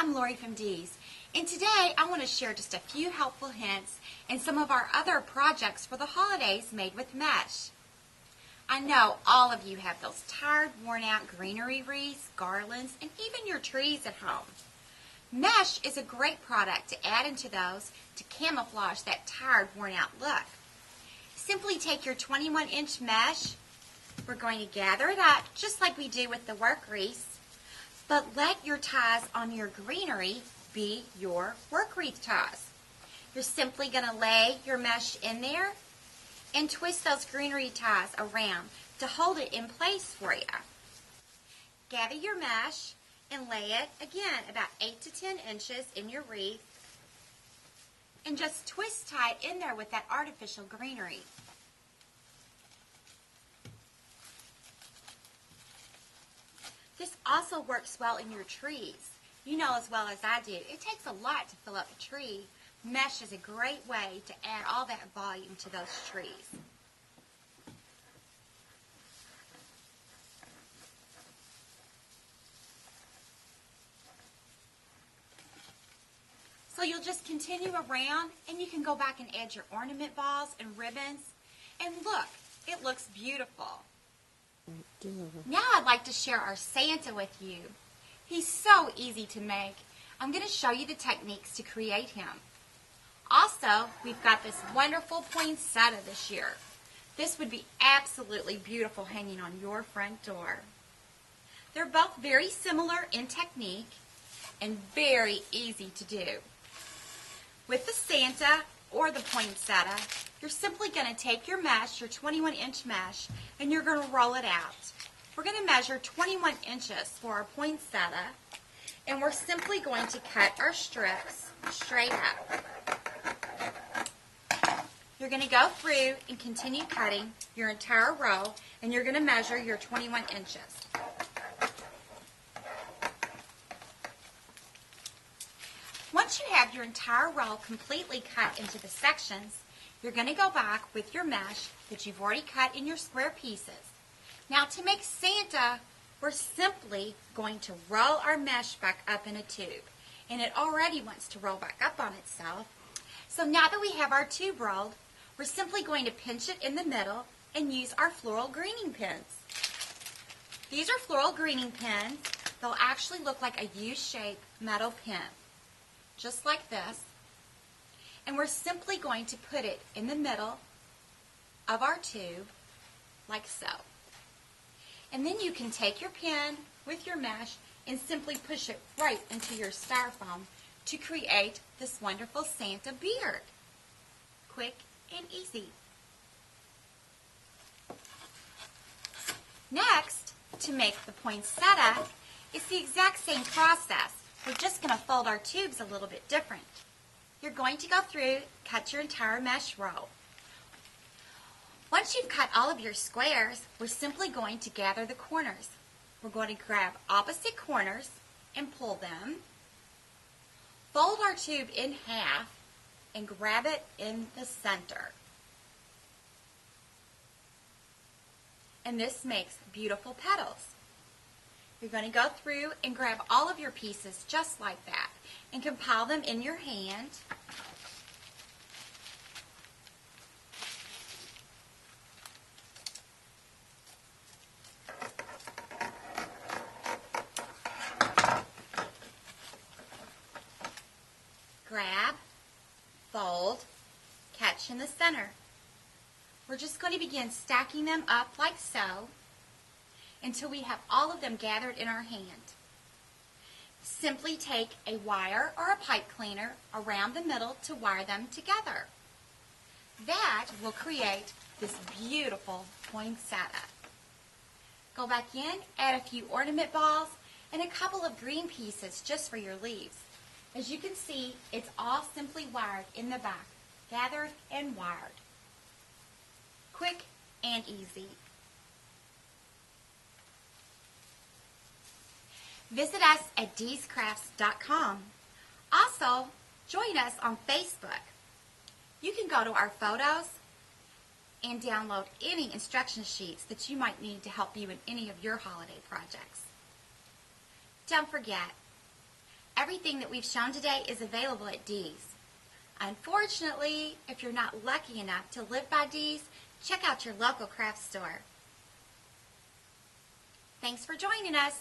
I'm Lorie from Dee's, and today I want to share just a few helpful hints and some of our other projects for the holidays made with mesh. I know all of you have those tired, worn-out greenery wreaths, garlands, and even your trees at home. Mesh is a great product to add into those to camouflage that tired, worn-out look. Simply take your 21-inch mesh. We're going to gather it up just like we do with the work wreaths, but let your ties on your greenery be your work wreath ties. You're simply going to lay your mesh in there and twist those greenery ties around to hold it in place for you. Gather your mesh and lay it, again, about 8 to 10 inches in your wreath, and just twist tie it in there with that artificial greenery. This also works well in your trees. You know as well as I do, it takes a lot to fill up a tree. Mesh is a great way to add all that volume to those trees. So you'll just continue around, and you can go back and add your ornament balls and ribbons. And look, it looks beautiful. Now I'd like to share our Santa with you. He's so easy to make. I'm going to show you the techniques to create him. Also, we've got this wonderful poinsettia this year. This would be absolutely beautiful hanging on your front door. They're both very similar in technique and very easy to do. With the Santa or the poinsettia, you're simply going to take your mesh, your 21-inch mesh, and you're going to roll it out. We're going to measure 21 inches for our poinsettia, and we're simply going to cut our strips straight up. You're going to go through and continue cutting your entire row, and you're going to measure your 21 inches. Once you have your entire row completely cut into the sections, you're going to go back with your mesh that you've already cut in your square pieces. Now to make Santa, we're simply going to roll our mesh back up in a tube. And it already wants to roll back up on itself. So now that we have our tube rolled, we're simply going to pinch it in the middle and use our floral greening pins. These are floral greening pins. They'll actually look like a U-shaped metal pin, just like this. And we're simply going to put it in the middle of our tube, like so. And then you can take your pin with your mesh and simply push it right into your styrofoam to create this wonderful Santa beard. Quick and easy. Next, to make the poinsettia, it's the exact same process. We're just going to fold our tubes a little bit different. You're going to go through, cut your entire mesh row. Once you've cut all of your squares, we're simply going to gather the corners. We're going to grab opposite corners and pull them. Fold our tube in half and grab it in the center. And this makes beautiful petals. You're going to go through and grab all of your pieces just like that and compile them in your hand. Grab, fold, catch in the center. We're just going to begin stacking them up like so until we have all of them gathered in our hand. Simply take a wire or a pipe cleaner around the middle to wire them together. That will create this beautiful poinsettia. Go back in, add a few ornament balls, and a couple of green pieces just for your leaves. As you can see, it's all simply wired in the back, gathered and wired. Quick and easy. Visit us at deescrafts.com. Also, join us on Facebook. You can go to our photos and download any instruction sheets that you might need to help you in any of your holiday projects. Don't forget, Everything that we've shown today is available at Dee's. Unfortunately, if you're not lucky enough to live by Dee's, check out your local craft store. Thanks for joining us.